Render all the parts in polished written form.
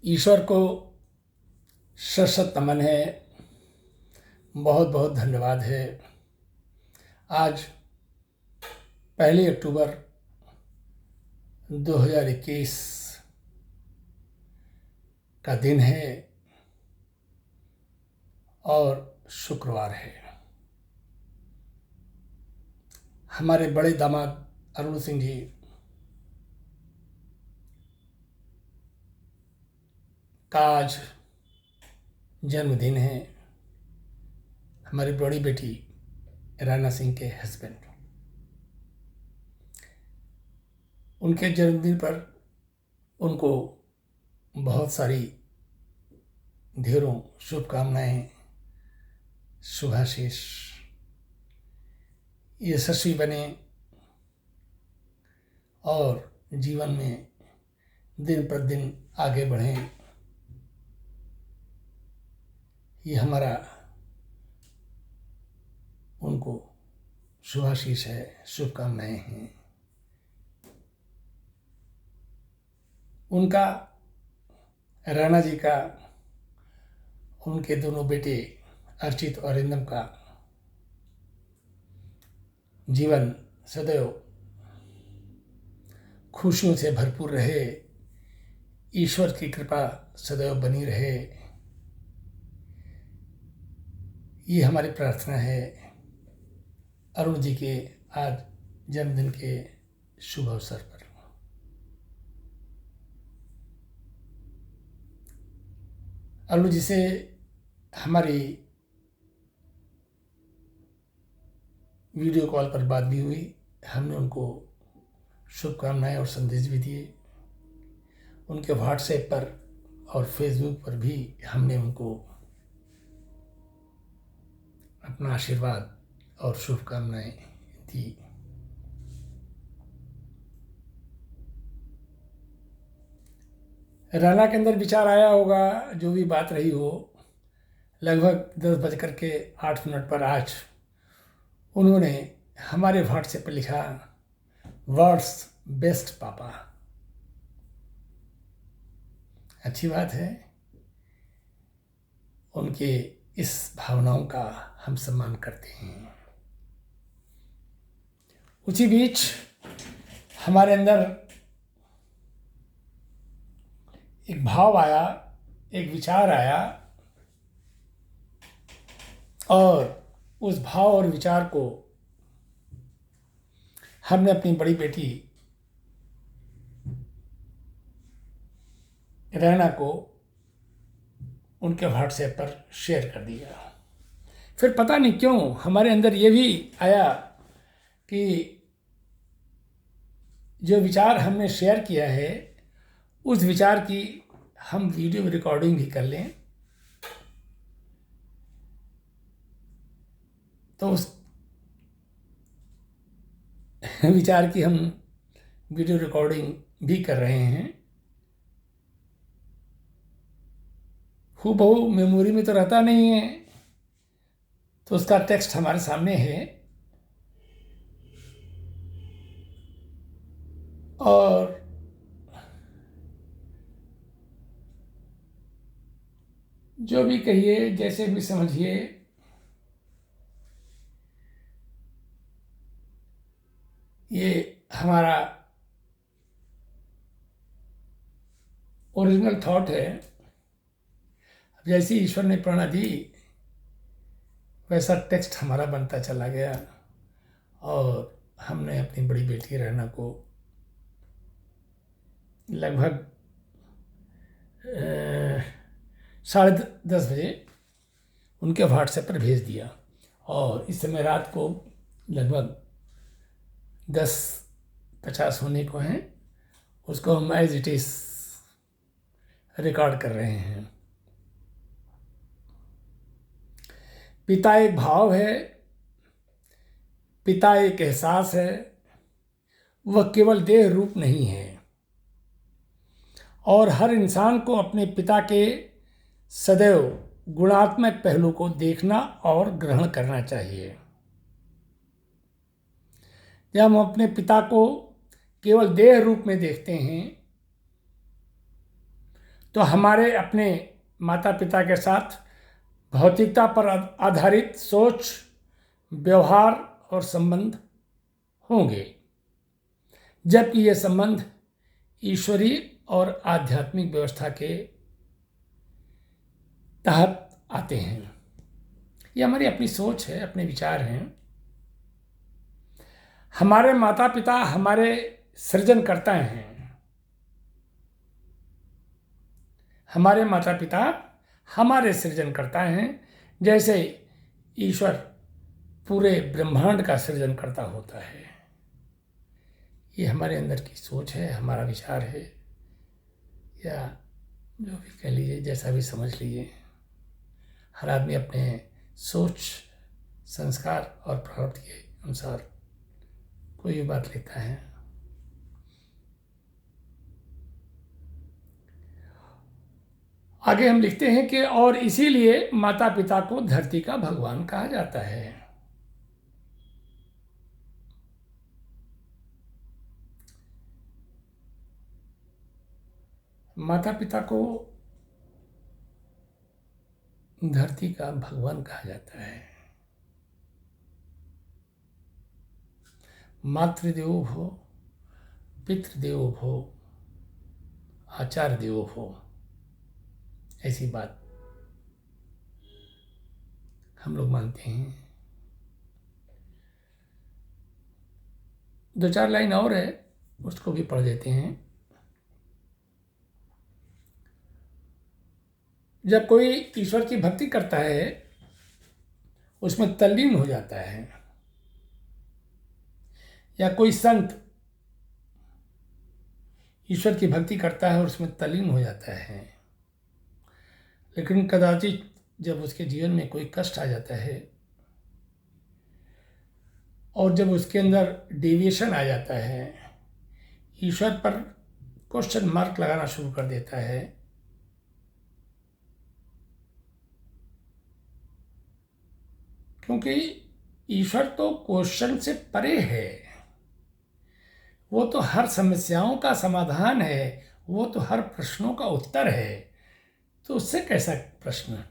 ईश्वर को शत शत नमन है। बहुत बहुत धन्यवाद है। आज 1 अक्टूबर 2021 का दिन है और शुक्रवार है। हमारे बड़े दामाद अरुण सिंह जी का आज जन्मदिन है। हमारी बड़ी बेटी राना सिंह के हस्बैंड, उनके जन्मदिन पर उनको बहुत सारी ढेरों शुभकामनाएं, शुभाशीष। यशस्वी बने और जीवन में दिन प्रतिदिन आगे बढ़ें, ये हमारा उनको शुभाशीष है, शुभकामनाएं हैं। उनका, राणा जी का, उनके दोनों बेटे अर्चित और इंदम का जीवन सदैव खुशियों से भरपूर रहे, ईश्वर की कृपा सदैव बनी रहे, ये हमारी प्रार्थना है। अरुण जी के आज जन्मदिन के शुभ अवसर पर अरुण जी से हमारी वीडियो कॉल पर बात भी हुई। हमने उनको शुभकामनाएं और संदेश भी दिए। उनके व्हाट्सएप पर और फेसबुक पर भी हमने उनको अपना आशीर्वाद और शुभकामनाएं दी। राना के अंदर विचार आया होगा, जो भी बात रही हो, लगभग 10:08 पर आज उन्होंने हमारे व्हाट्सएप पर लिखा, वर्ड्स बेस्ट पापा। अच्छी बात है, उनके इस भावनाओं का हम सम्मान करते हैं। उसी बीच हमारे अंदर एक भाव आया, एक विचार आया, और उस भाव और विचार को हमने अपनी बड़ी बेटी रैना को उनके व्हाट्सएप पर शेयर कर दिया। फिर पता नहीं क्यों हमारे अंदर ये भी आया कि जो विचार हमने शेयर किया है, उस विचार की हम वीडियो रिकॉर्डिंग भी कर लें, तो उस विचार की हम वीडियो रिकॉर्डिंग भी कर रहे हैं। हूबहू मेमोरी में तो रहता नहीं है, तो उसका टेक्स्ट हमारे सामने है। और जो भी कहिए, जैसे भी समझिए, ये हमारा ओरिजिनल थॉट है। जैसी ईश्वर ने प्रेरणा दी, वैसा टेक्स्ट हमारा बनता चला गया, और हमने अपनी बड़ी बेटी रैना को लगभग 10:30 उनके व्हाट्सएप पर भेज दिया। और इस समय रात को लगभग 10:50 होने को हैं। उसको हम एज इट इज़ रिकॉर्ड कर रहे हैं। पिता एक भाव है, पिता एक एहसास है, वह केवल देह रूप नहीं है। और हर इंसान को अपने पिता के सदैव गुणात्मक पहलू को देखना और ग्रहण करना चाहिए। जब हम अपने पिता को केवल देह रूप में देखते हैं, तो हमारे अपने माता पिता के साथ भौतिकता पर आधारित सोच, व्यवहार और संबंध होंगे, जबकि ये संबंध ईश्वरीय और आध्यात्मिक व्यवस्था के तहत आते हैं। ये हमारी अपनी सोच है, अपने विचार हैं। हमारे माता पिता हमारे सृजनकर्ता हैं। हमारे माता पिता हमारे सृजनकर्ता हैं, जैसे ईश्वर पूरे ब्रह्मांड का सृजनकर्ता होता है। ये हमारे अंदर की सोच है, हमारा विचार है, या जो भी कह लीजिए, जैसा भी समझ लीजिए। हर आदमी अपने सोच, संस्कार और प्रारब्ध के अनुसार कोई भी बात लेता है। आगे हम लिखते हैं कि और इसीलिए माता पिता को धरती का भगवान कहा जाता है। माता पिता को धरती का भगवान कहा जाता है। मातृदेवो भव, पितृदेवो भव, आचार्य देवो भव, ऐसी बात हम लोग मानते हैं। 2-4 लाइन और है, उसको भी पढ़ देते हैं। जब कोई ईश्वर की भक्ति करता है, उसमें तल्लीन हो जाता है, या कोई संत ईश्वर की भक्ति करता है और उसमें तल्लीन हो जाता है, लेकिन कदाचित जब उसके जीवन में कोई कष्ट आ जाता है और जब उसके अंदर डेविएशन आ जाता है, ईश्वर पर क्वेश्चन मार्क लगाना शुरू कर देता है, क्योंकि ईश्वर तो क्वेश्चन से परे है। वो तो हर समस्याओं का समाधान है, वो तो हर प्रश्नों का उत्तर है। तो उससे कैसा प्रश्न?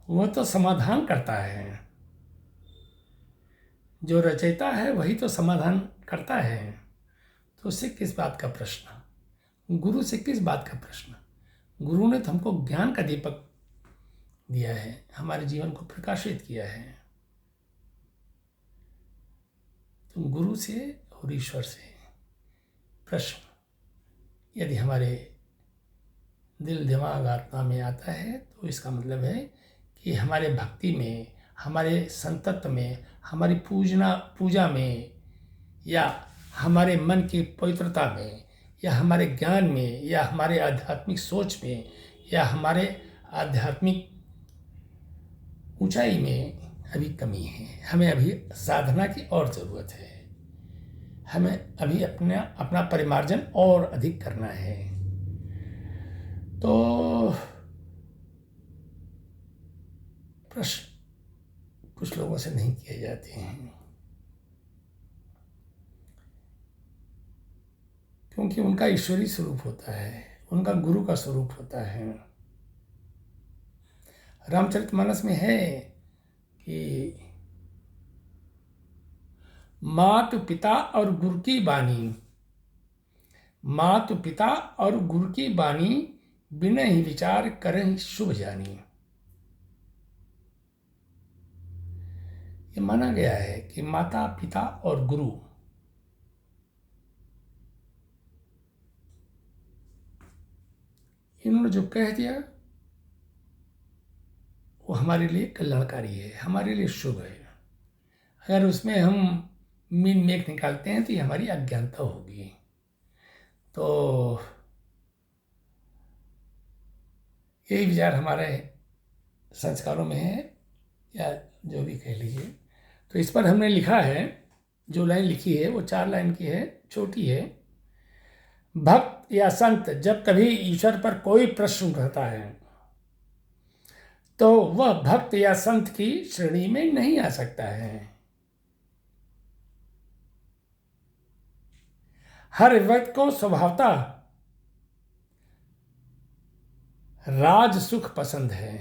वो तो समाधान करता है। जो रचयिता है वही तो समाधान करता है। तो उससे किस बात का प्रश्न? गुरु से किस बात का प्रश्न? गुरु ने तो हमको ज्ञान का दीपक दिया है, हमारे जीवन को प्रकाशित किया है। तो गुरु से और ईश्वर से प्रश्न यदि हमारे दिल, दिमाग, आत्मा में आता है, तो इसका मतलब है कि हमारे भक्ति में, हमारे संतत्व में, हमारी पूजा में, या हमारे मन की पवित्रता में, या हमारे ज्ञान में, या हमारे आध्यात्मिक सोच में, या हमारे आध्यात्मिक ऊंचाई में अभी कमी है। हमें अभी साधना की और ज़रूरत है। हमें अभी अपना परिमार्जन और अधिक करना है। तो प्रश्न कुछ लोगों से नहीं किए जाते हैं, क्योंकि उनका ईश्वरीय स्वरूप होता है, उनका गुरु का स्वरूप होता है। रामचरितमानस में है कि मातु पिता और गुरु की बानी, मातु पिता और गुरु की बानी, बिना ही विचार करें शुभ जानी। ये माना गया है कि माता पिता और गुरु इन्होंने जो कह दिया वो हमारे लिए कल्याणकारी है, हमारे लिए शुभ है। अगर उसमें हम मीन मेख निकालते हैं तो ये हमारी अज्ञानता होगी। तो यही विचार हमारे संस्कारों में है, या जो भी कह लीजिए। तो इस पर हमने लिखा है, जो लाइन लिखी है वो 4 लाइन की है, छोटी है। भक्त या संत जब कभी ईश्वर पर कोई प्रश्न रहता है तो वह भक्त या संत की श्रेणी में नहीं आ सकता है। हर व्यक्ति को स्वभावतः राज सुख पसंद है।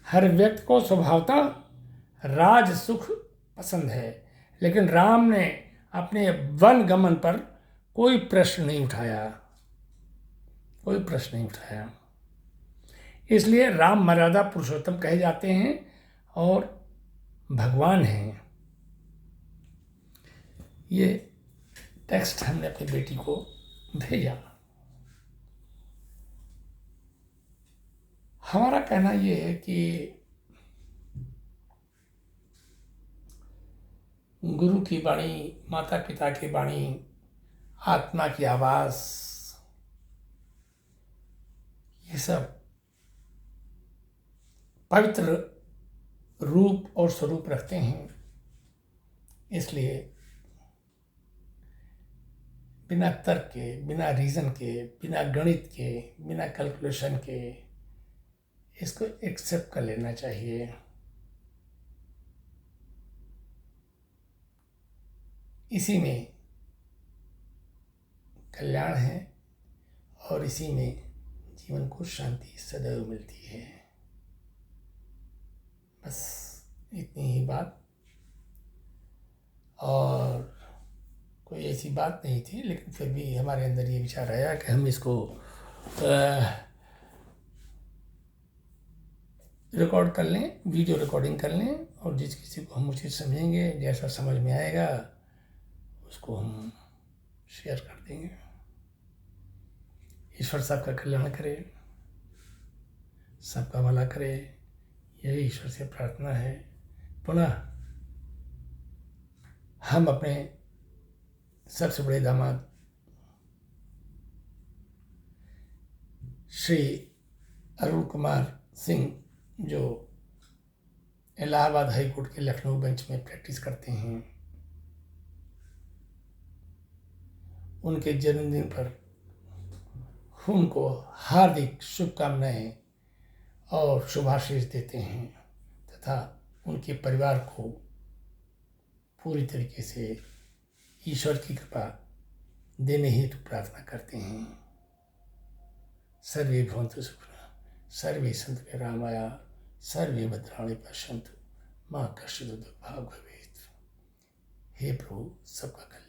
हर व्यक्ति को स्वभावतः राज सुख पसंद है, लेकिन राम ने अपने वन गमन पर कोई प्रश्न नहीं उठाया, कोई प्रश्न नहीं उठाया। इसलिए राम मर्यादा पुरुषोत्तम कहे जाते हैं और भगवान हैं। ये टेक्स्ट हमने अपनी बेटी को भेजा। हमारा कहना ये है कि गुरु की वाणी, माता पिता की वाणी, आत्मा की आवाज़, ये सब पवित्र रूप और स्वरूप रखते हैं। इसलिए बिना तर्क के, बिना रीज़न के, बिना गणित के, बिना कैलकुलेशन के इसको एक्सेप्ट कर लेना चाहिए। इसी में कल्याण है और इसी में जीवन को शांति सदैव मिलती है। बस इतनी ही बात, और कोई ऐसी बात नहीं थी, लेकिन फिर भी हमारे अंदर ये विचार आया कि हम इसको रिकॉर्ड कर लें, वीडियो रिकॉर्डिंग कर लें, और जिस किसी को हम उचित समझेंगे, जैसा समझ में आएगा उसको हम शेयर कर देंगे। ईश्वर सबका कल्याण करे, सबका भला करे, यही ईश्वर से प्रार्थना है। पुनः हम अपने सबसे बड़े दामाद श्री अरुण कुमार सिंह, जो इलाहाबाद हाई कोर्ट के लखनऊ बेंच में प्रैक्टिस करते हैं, उनके जन्मदिन पर उनको हार्दिक शुभकामनाएं और शुभाशीष देते हैं तथा उनके परिवार को पूरी तरीके से ईश्वर की कृपा देने हेतु प्रार्थना करते हैं। सर्वे भवन्तु सुखिनः, सर्वे सन्तु निरामया, सर्वे भद्राणि पश्यन्तु, मां कश्चित् दुर्भाग् भवेत्। हे प्रभु, सबका कल्याण